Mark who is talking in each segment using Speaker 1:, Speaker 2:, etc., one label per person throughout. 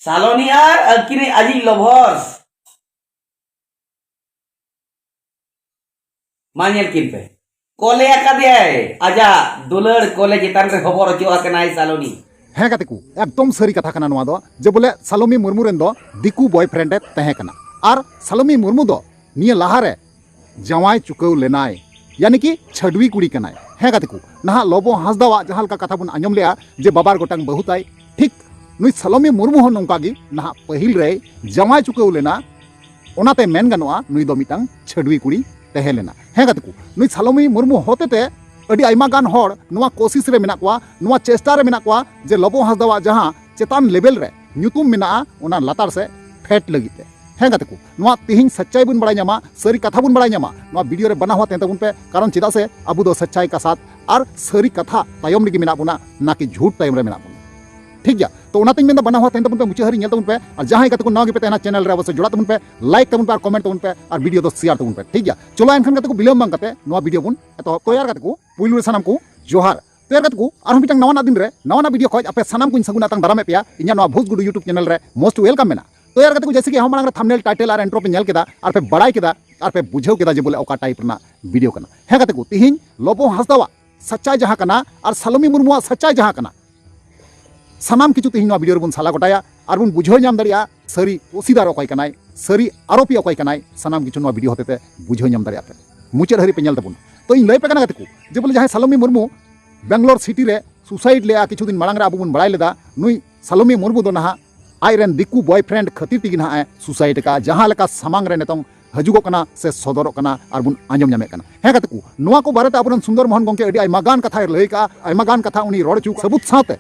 Speaker 1: সালোনিয়ার কিনে আজি লভার্স মানিয়াল কিনপে কলে একাদিয়ায় আজা দুলার কলে যেতান রে খবর হচো আকেনাই সালোনি
Speaker 2: ᱦᱮᱸ ᱜᱟᱛᱮ ᱠᱚ ᱮᱠᱫᱚᱢ ᱥᱟᱹᱨᱤ ᱠᱟᱛᱷᱟ ᱠᱟᱱᱟ ᱱᱚᱣᱟ ᱫᱚ ᱡᱮ ᱵᱚᱞᱮ ᱥᱟᱞᱚᱢᱤ ᱢᱩᱨᱢᱩ ᱨᱮᱱ ᱫᱚ ᱫᱤᱠᱩ ᱵᱚᱭᱯᱷᱨᱮন্ড ᱮ ᱛᱟᱦᱮᱸ ᱠᱟᱱᱟ ᱟᱨ ᱥᱟᱞᱚᱢᱤ ᱢᱩᱨᱢᱩ ᱫᱚ ᱱᱤᱭᱟᱹ ᱞᱟᱦᱟᱨᱮ ᱡᱟᱶᱟᱭ ᱪᱩᱠᱟᱹᱣ ᱞᱮᱱᱟᱭ ᱭᱟᱱᱤ ᱠᱤ ᱪᱷᱟᱰᱣᱤ ᱠᱩᱲᱤ ᱠᱟᱱᱟᱭ ᱦᱮᱸ ᱜᱟᱛᱮ ᱠᱚ ᱱᱟᱦᱟᱜ ᱞᱚᱵᱚ ᱦᱟᱸᱥᱫᱟᱣᱟᱜ ᱡᱟᱦᱟᱸ ᱞᱮᱠᱟ ᱠᱟᱛᱷᱟ ᱵᱚᱱ ᱟᱸᱡᱚᱢ ᱞᱮᱜᱼᱟ ᱡᱮ ᱵᱟᱵᱟᱨ ᱜᱚᱴᱟᱝ ᱵᱟᱹᱦᱩ ᱛᱟᱭ ᱴᱷᱤᱠ ᱱᱩᱭ ᱥᱟᱞᱚᱢᱤ ᱢᱩᱨᱢᱩ ᱦᱚᱸ ᱱᱚᱝᱠᱟ ᱜᱮ ᱱᱟᱦᱟᱜ ᱯᱟᱹᱦᱤᱞ ᱨᱮ ᱡᱟᱶᱟᱭ ᱪᱩᱠᱟᱹᱣ ᱞᱮᱱᱟ ᱚᱱᱟᱛᱮ ᱢᱮᱱ ᱜᱟᱱᱚᱜᱼᱟ ᱱᱩᱭ ᱫᱚ ᱢᱤᱫᱴᱟᱝ ᱪᱷᱟᱰᱣᱤ ᱠᱩᱲᱤ ᱛᱟᱦᱮᱸ ᱞᱮᱱᱟ ᱦᱮᱸ ᱜᱟᱛᱮ ᱠᱚ ᱱᱩᱭ ᱥᱟᱞᱚᱢᱤ ᱢᱩᱨᱢᱩ ᱦᱚᱛᱮᱛᱮ ᱟᱹᱰᱤ ᱟᱭᱢᱟ ᱜᱟᱱ ᱦᱚᱲ ᱱᱚᱣᱟ ᱠᱳᱥᱤᱥ ᱨᱮ ᱢᱮᱱᱟᱜ ᱠᱚᱣᱟ ᱱᱚᱣᱟ ᱪᱮᱥᱴᱟ ᱨᱮ ᱢᱮᱱᱟᱜ ᱠᱚᱣᱟ ᱡᱮ ᱞᱚᱵᱚ ᱦᱟᱸᱥᱫᱟᱣᱟᱜ ᱡᱟᱦᱟᱸ चेतान लेवल रे ᱧᱩᱛᱩᱢ ᱢᱮᱱᱟᱜᱼᱟ ᱚᱱᱟ ᱞᱟᱛᱟᱨ ᱥᱮ ᱯᱷᱮᱴ ᱞᱟᱹᱜᱤᱫ ᱛᱮ ᱦᱮᱸ ᱜᱟᱛᱮ ᱠᱚ ᱱᱚᱣᱟ ᱛᱮᱦᱮᱧ ᱥᱟच्चाई ᱵᱚᱱ ᱵᱟᱲᱟᱭ ᱧᱟᱢᱟ ᱥᱟᱹᱨᱤ ᱠᱟᱛᱷᱟ ᱵᱚᱱ ᱵᱟᱲᱟᱭ ᱧᱟᱢᱟ ᱱᱚᱣᱟ ᱵᱷᱤᱰᱤᱭᱳ ᱨᱮ ᱵᱟᱱᱟ ᱦᱩआ ᱛᱟᱦᱮᱱ ᱛᱟᱵᱚᱱ ᱯᱮ ᱠᱟᱨᱚᱱ ᱪᱮᱫᱟᱜ ᱥᱮ ᱟᱵᱚ ᱫᱚ सच्चाई का साथ और सारी कथा तायम ᱨᱮᱜᱮ ᱢᱮᱱᱟᱜ ᱵᱚᱱᱟ ना कि झूठ तायम रे मेना बोना ठीक गया तो ओनातेñ मेन बना हुआ तहन तबन पे मुझे हरी नेल तबन पे और जहां गते को नाव गे पे तहना चैनल रे अवश्य जुड़ा तबन पे लाइक तबन पे और कमेंट तबन पे और वीडियो दो शेयर तबन पे ठीक गया चलो एनखान गते को बिलम बांग कते नवा वीडियो बुन तो तैयार गते को पुइलु रे सानाम को जोहार तैयार गते को और मिटंग नवा दिन रे नवा वीडियो खoj आपे सानाम को सगुना तंग दारामे पेया इन्या नवा भोज गुडू यूट्यूब चैनल रे मोस्ट वेलकम मेना तो यार गते को जैसे कि हम मांग थंबनेल टाइटल और इंट्रो पे नेल केदा और पे बड़ाई केदा और पे बुझाव केदा जे बोले ओका टाइप रना वीडियो कना हे गते को तिहिन लोबो हंसदावा सच्चाई जहां कना और सलोमी मुर्मुआ सच्चाई जहां कना सानाम किछु तिहिन नवा वीडियो रे बन साला गोटाया और बन बुझाव नाम दरिया सरी ओसीदार ओकय कनाय सरी आरोपी ओकय कनाय सानाम किछु नवा वीडियो होतेते बुझाव नाम दरिया पे मुचाद हरी पे नेल तबन तो इन लय पे कना गते को जे बोले जहां सलोमी मुर्मू बेंगलोर सिटी रे सुसाइड ले किछु दिन मांग रे अब बन बड़ाई लेदा नुई सलोमी मुर्मू दो नहा आयरन दिकू बॉयफ्रेंड खातिर तिगी नहा सुसाइड का जहां लेका सामांग रे नेतम हजुगो कना से सदरो कना और बुन आंजम जामे कना हे गते को नोआ को बारे अबरन सुंदर मोहन गोंके अडी आयमागान कथा लय का आयमागान कथा उनी रोड चुक सबूत साथे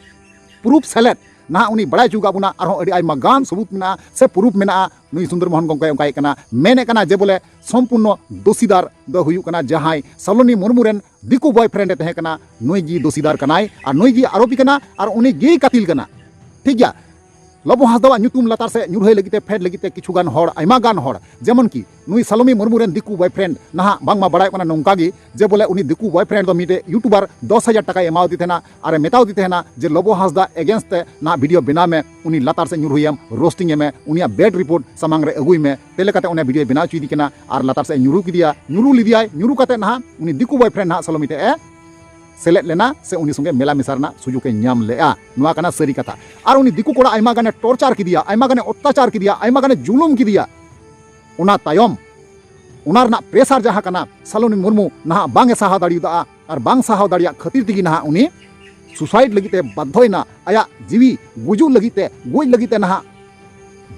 Speaker 2: प्रूफ सेलेक्ट ना उनी बड़ाई चुका बुना और अडी आयमागान सबूत मेना से प्रूफ मेना नुई सुंदर मोहन गोंके उनकाय कना मेने कना जे बोले संपूर्ण दोषीदार दो हुयु कना जहां सलोनी मुर्मू रेन दिकू बॉयफ्रेंड तहे कना नुई गी दोषीदार कनाय और नुई गी आरोपी कना और उनी गी कातिल कना ठीक गया लबो हंसदावा ᱧᱩᱛᱩᱢ लातार से ᱧᱩᱨᱦᱟᱹᱭ ᱞᱟᱹᱜᱤᱫ फेड लगित किछु गान हड़ आयमा गान हड़ जेमन की नुई सलोमी मुर्मू रेन दिकू बॉयफ्रेंड नहा बांगमा बड़ाय कना नोंका गी जे बोले उनी दिकू बॉयफ्रेंड दो मिटे यूट्यूबर 10,000 टाका एमाव दी थेना और मेताव दी थेना जे लबो हंसदा अगेंस्ट ते ना वीडियो बना में उनी लातार से ᱧᱩᱨᱦᱟᱹᱭam रोस्टिंग में उनिया बेड रिपोर्ट समांग रे अगुई में तेले कते उनी वीडियो बना चुदी कना और लातार से ᱧᱩᱨᱩ किदिया ᱧᱩᱨᱩ लिदियाय ᱧᱩᱨᱩ कते ना उनी दिकू बॉयफ्रेंड ना सलोमी ते सेलेट लेना से उनी संगे मेला मिसारना सुजुके ᱧᱟᱢ लेआ नुआ कना सरी कथा और उनी दिकू कोड़ा आयमा गाने टॉर्चर किदिया आयमा गाने अत्याचार किदिया आयमा गाने जुलुम किदिया उना तायम उना रना प्रेसार जहां कना सलोनी मुर्मू नहा बांगे साहा दाड़िदा और बांग साहा दाड़िया खातिर तिगी नहा उनी सुसाइड लगिते बाध्यना आया जीवी गुजु लगिते गोज लगिते नहा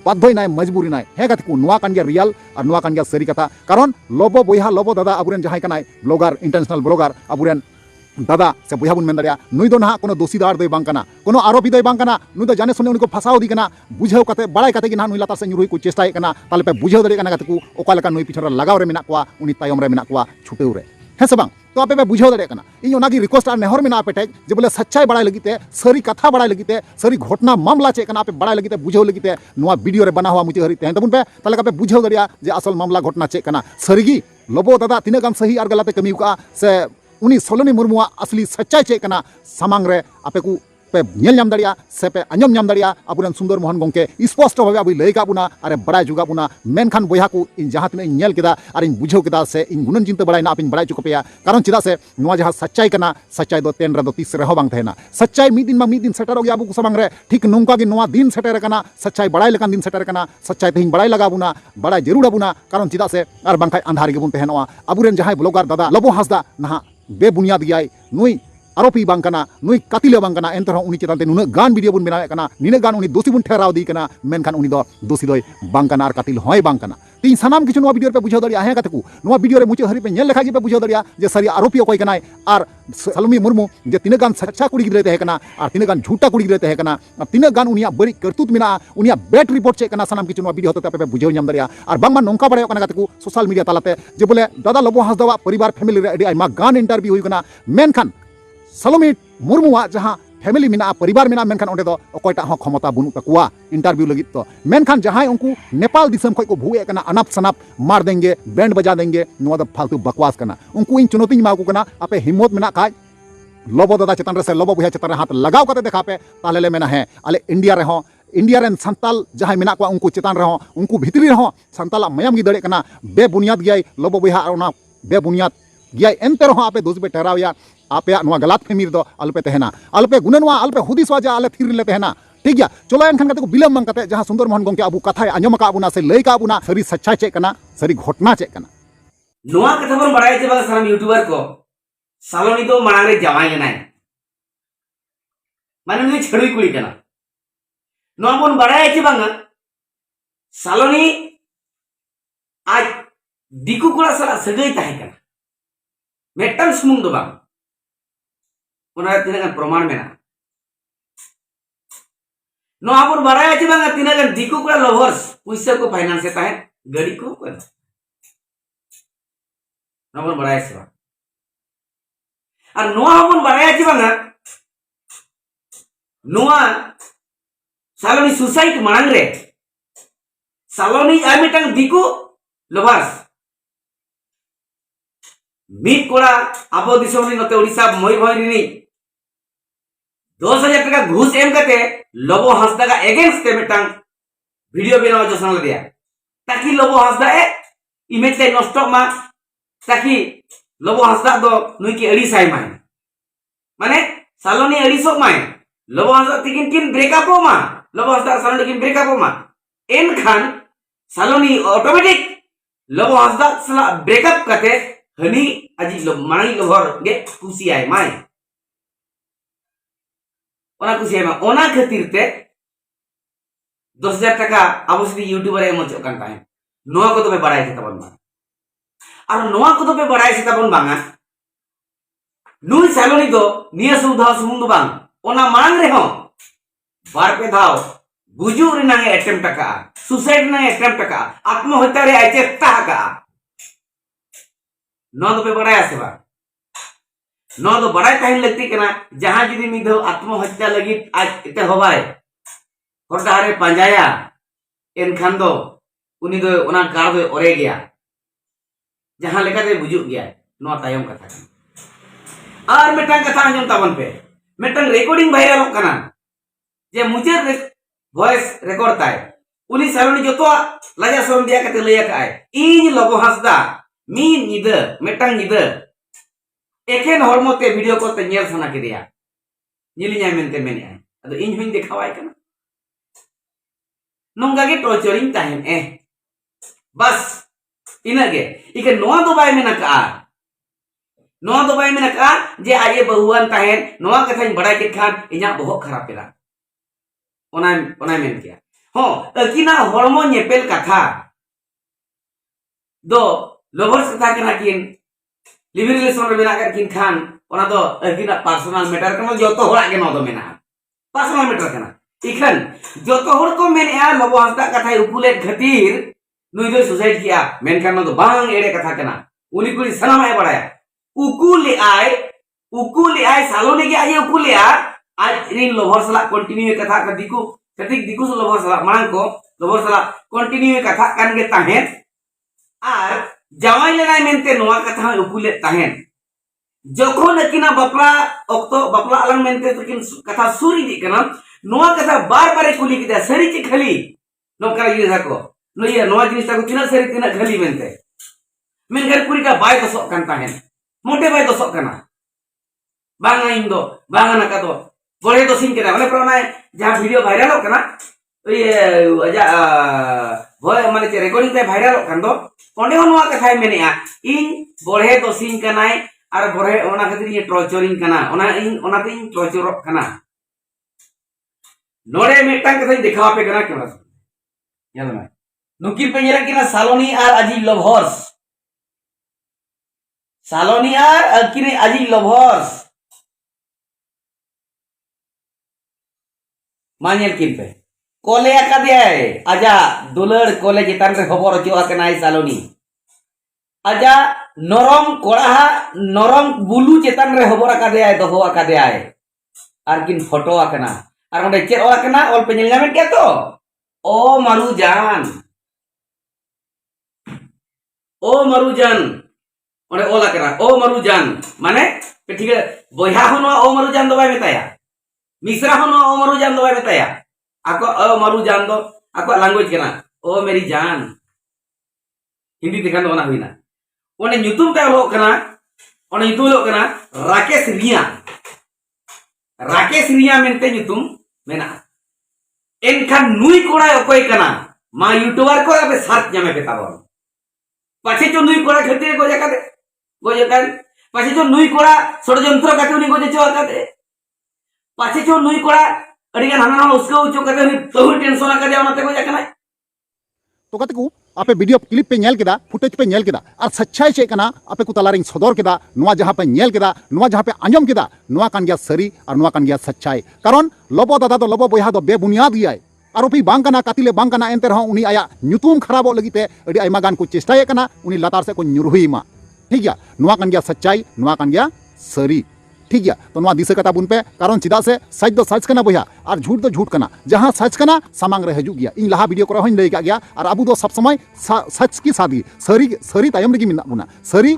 Speaker 2: बाध्यना मजबूरी नाय हे गते को नुआ कान गया रियल और नुआ कान गया सरी कथा कारण लोबो बोया लोबो दादा अबुरेन जहां कनाय ब्लॉगर इंटरनेशनल ब्लॉगर अबुरेन दादा से बुया बुन मेन दरिया नुई दो ना कोनो दोषीदार दई बांग कना कोनो आरोपी दई बांग कना नुई दो जाने सुने उनको फसाव दी कना बुझाव कते बड़ाई कते कि ना नुई लातार से ᱧᱩᱨᱦᱟᱹᱭ को चेष्टाय कना ताले पे बुझाव दरिया कना कते को ओका लेका नुई पिछरा लगाव रे मेना कोआ उनी तायम रे मेना कोआ छुटेव रे हे से बांग तो आपे पे बुझाव दरिया कना इन ओना की रिक्वेस्ट और नेहर मेना आपे टेक जे बोले सच्चाई बड़ाई लगिते सरी कथा बड़ाई लगिते सरी घटना मामला चे कना आपे बड़ाई लगिते बुझाव लगिते नुआ वीडियो रे बना हुआ मुझे हरी तहन तबन पे ताले का पे बुझाव दरिया जे असल मामला घटना चे कना सरीगी लबो दादा तिना गान सही और गलते कमी का से उनी सलोनी मुर्मुआ असली सच्चाई चे कना सामांग रे आपे को पे नेल नाम दरिया से पे अंजम नाम दरिया अबुरन सुंदर मोहन गोंके स्पष्ट भावे अबु लय का बुना अरे बड़ाई जुगा बुना मेनखान बोया को इन जहां तिना नेल केदा और इन बुझाव केदा से इन गुणन चिंता बड़ाई ना अपिन बड़ाई चुको पेया कारण चिदा से नोआ जहां सच्चाई कना सच्चाई दो तेन रे दो तीस रहो बांग थेना सच्चाई मी दिन सेटर हो गया अबु सामांग रे ठीक नोंका के नोआ दिन सेटर कना सच्चाई बड़ाई लेकान दिन सेटर कना सच्चाई तेहिन बड़ाई लगा बुना बड़ाई जरूर बुना कारण चिदा से और बांखाय अंधार गे बुन तहनवा अबुरेन जहां ब्लॉगर दादा लबो हंसदा नहा बेबुनियाद गयाय नुई आरोपी बांग कना नुई कातिल बांग कना एंतरह उनी चेतानते नुना गान वीडियो बुन बनावे कना निना गान उनी दोषी बुन ठहराव दी कना मेनखान उनी दो दोषी दोय बांग कना और कातिल होय बांग कना तीन सानाम किछु नोआ वीडियो पे बुझाव दरिया हे कते को नोआ वीडियो रे मुचे हरी पे नेल लेखा गे पे बुझाव दरिया जे सरी आरोपी कोई कनाय और सलोमी मुर्मू जे तिना गान सच्चा कुड़ी गिरे तहे कना और तिना गान झूठा कुड़ी गिरे तहे कना और तिना गान उनिया बड़ी करतूत मेना उनिया बेट रिपोर्ट चे कना सानाम किछु नोआ वीडियो होते पे बुझाव नाम दरिया और बांगमा नोंका बड़ाय कना कते को सोशल मीडिया तालाते जे बोले दादा लबो हंसदावा परिवार फैमिली रे अडी आयमा गान इंटरव्यू हुई कना मेनखान सलोमी मुर्मुआ जहां फैमिली मेना परिवार मेना मेनखान ओंडे दो अकोयटा हो क्षमता बुनु तकुआ इंटरव्यू लगित तो मेनखान जहां उनको नेपाल दिसम खय को भुए कना अनाप सनाप मार देंगे बैंड बजा देंगे नोआ दो फालतू बकवास कना उनको इन चुनौती मा को कना आपे हिम्मत मेना खाय लोबो दादा चेतन रे से लोबो बुया चेतन रे हाथ लगाव कते देखा पे ताले ले मेना है आले इंडिया रे हो इंडिया रेन संताल जहां मेना को उनको चेतान रहो उनको भितरी रहो संताल मयाम गी दड़े कना बेबुनियाद गया लोबो बहा और बेबुनियाद गया एनते रहो आपे दोष पे ठहरावया आपे गलत फहमी दो अलपे तहना अलपे गुननवा अलपे हुदिसवा जा आले थिर ले तहना ठीक गया चलो एनखान कते को बिलम बंग कते जहां सुंदर मोहन गंके अबु कथा आंजम का अबुना से लई का अबुना सरी सच्चाई चेक कना सरी घटना चेक कना
Speaker 1: नोआ कथा बन बड़ाई चे बाग सारा यूट्यूबर को सालोनी तो मांग रे जवाई लेना है माने नुई छड़ुई कुड़ी कना नोआ बन बड़ाई चे बांगा सालोनी आज दिकु कोड़ा साला सगई ताहे कना मेटन सुमुंग दो बांग उना तिनागान प्रमाण मेना नोआ बन बड़ाई चे बांगा तिनागान दिकु कोड़ा लवर्स पैसा को फाइनेंस से ताहे गाड़ी को कर नोबन बड़ाई से और नोआ बन बड़ाई चे बांगा नोआ सालोनी सुसाइड मांग रे सालोनी आर मिटंग दिकु लवर्स मीट कोड़ा आबो दिसोम नते ओडिसा मयूरभंज रिनी 10,000 टका घूस एम कते लोबो हांसदा का अगेंस्ट ते मिटंग वीडियो बनाओ जो सन दिया ताकि लोबो हांसदा ए इमेज ते नष्ट मा ताकि लोबो हांसदा दो नुई की अड़ी साई माय माने सालोनी अड़ी सो माय लोबो हांसदा तिकिन किन ब्रेकअप मा लोबो हांसदा सालोनी किन ब्रेकअप मा एन खान सालोनी ऑटोमेटिक लोबो हांसदा सला ब्रेकअप कते हनी अजी लो मांगी लोहर गे खुशी आय माय ओना खुशी आय मा ओना खातिर ते 10,000 टका अवश्य यूट्यूबर एम चो कान ताहे नोआ को तो पे बड़ाई से तबन मा और नोआ को तो पे बड़ाई से तबन बांगा नुई सालोनी दो निया सुधा सुमुंद बांग ओना मांग रे हो बार पे धाव गुजू रे नांगे अटेम्प्ट टका सुसाइड नांगे अटेम्प्ट टका आत्महत्या रे चेष्टा का नोआ तो पे बड़ाई से बा नोआ तो बड़ाई ताहे लगती कना जहां जुदी मिदो आत्महत्या लगी आज इते होबाय हर डारे पंजाया एनखान दो उनी दो ओना कार दो ओरे गया जहां लेका दे बुजुग गया नोआ तायम कथा और मेटन कथा अंजम ताबन पे मेटन रिकॉर्डिंग वायरल कना जे मुझे वॉइस रिकॉर्ड ताय उनी सालोनी जतो लाजा सोम दिया कते लया काय इन लोगो हासदा मी निद मेटन निद एकेन हरमोते वीडियो को ते नेल सना के दिया निलिया मेनते मेने अदो इन हुइन देखावाय कना नोंगा के टॉर्चरिंग टाइम बस इनगे इके नोआ दो बाय मेना का नोआ दो बाय मेना का जे आये बहुआन ताहेन नोआ कथाኝ बड़ाय के खान इना बहुत खराब पेला ओना मेन किया हो अकिना हरमो नेपेल कथा दो लवर्स कथा कना किन लिविंग रिलेशन रे मेना कर किन खान ओना दो अकिना पर्सनल मैटर कना जतो होड़ा के नो दो मेना पर्सनल मैटर कना इखन जतो होड़ को मेन या लोबो हांसदा कथा उपुले खातिर नुई दो सुसाइड किया मेन खान दो बांग एड़े कथा कना उनी कुली सनाम आय बड़ाया उकुले आय सालोनी के आये उकुले आज रिन लोभर सला कंटिन्यू कथा का दिकु कतिक दिकु से लोभर सला मांग को लोभर सला कंटिन्यू कथा कान गे ताहेन आर जवाई लेनाय मेनते नोआ कथा उकुले ताहेन जखन अकिना बापला ऑक्टो बापला अलंग मेनते तकिन कथा सुरी दी कना नोआ कथा बार बार कुली किदा सरी ची खाली नोकरा ये जाको नोया नोआ जिनिस ताको तिना सरी तिना खाली मेनते मेनकर कुरी का बाय दसो कान ताहेन मोटे बाय दसो कना बांगा इन दो बांगा नका दो बड़े दो सिंह केना माने प्रोना जहां वीडियो वायरल हो कना ये अजा भय माने जे रिकॉर्डिंग ते वायरल हो कन दो ओंडे नोआ कथा मेनेआ इन बड़े दो सिंह कनाय आर बड़े ओना खातिर ये टॉर्चरिंग कना ओना ते इन टॉर्चर कना नोडे मेटन कथा दिखावा पे कना केना याद ना नुकिर पे येरा किना सालोनी आर अजी लवर्स सालोनी आर अकिने अजी लवर्स मानियल किन पे कोले आकादियाय आजा दुलड़ कोले जितान रे खबर अचो आकनाय सालोनी आजा नरम कोड़ा नरम बुलू चेतन रे खबर आकादियाय दोहो आकादियाय आर किन फोटो आकना आर ओंडे चेर आकना ऑल पे नेल नामेन के तो ओ मारुजान ओंडे ओल आकना ओ मारुजान माने ठीक है बोया होनो ओ मारुजान दो बाय मेताया मिश्रा होनो ओ मारुजान दो बाय मेताया ako maru जान दो ako language kana o meri जान हिंदी दिखान दो ना हुई ना ओने nyutum ta lo kana ओने nyutum lo kana Rakesh Ria mente nyutum mena enkan nui kora okoy kana ma youtuber ko abe search nyame pe tabon pache cho nui kora khete goja kan pache cho nui kora ষড়যন্ত্র kate uni goje cho kate pache cho nui kora adigan hana hana usko cho kate uni tohu tension akade onate goja kana
Speaker 2: तो कते को आपे video clip पे nail केदा footage पे nail केदा और सच्चाई चे कना आपे को तलारिंग सदर केदा नोआ जहां पे नेल केदा नोआ जहां पे आंजम केदा नोआ कान गया सरी और नोआ कान गया सच्चाई कारण लबो दादा तो लबो बोया दो बेबुनियाद गियाय आरोपी बांग कना कातिले बांग कना एंते रहो उनी आया ᱧᱩᱛᱩᱢ खराबो लगिते अडी आयमा गान को चेष्टाय कना उनी लातार से को ᱧᱩᱨᱦᱩᱭमा ठीक गया नोआ कान गया सच्चाई नोआ कान गया सरी ठीक गया तो नोआ दिसे कता बुन पे कारण चिदा से सच दो सच कना बोया और झूठ दो झूठ कना जहां सच कना सामांग रे हजू गया इन लहा वीडियो को होइन लई का गया और अबू दो सब समय सच की सादी सरी सरी तायम रे मिना बुना सरी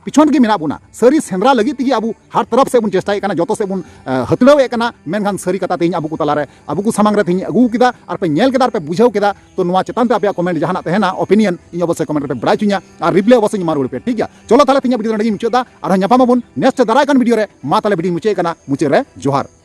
Speaker 2: पिछन के मिना बुना सरी सेंद्रा लगी ती अबू हर तरफ से बुन चेष्टा कना जतो से बुन हतड़वे कना मेनखान सरी कता तेज अबू को तला रे अबू को सामांग रे तेज अगू केदा और पे नेल केदा पे बुझाव केदा तो नोआ चेतन पे आपया कमेंट जहाना तहना ओपिनियन इन अवश्य कमेंट पे बड़ाई चुनिया और रिप्लाई अवश्य मार पे ठीक गया चलो ताले तिया वीडियो रे मुचेदा और न्यापामा बुन नेक्स्ट दराय कान वीडियो रे मा ताले वीडियो मुचे कना मुचे रे जोहार।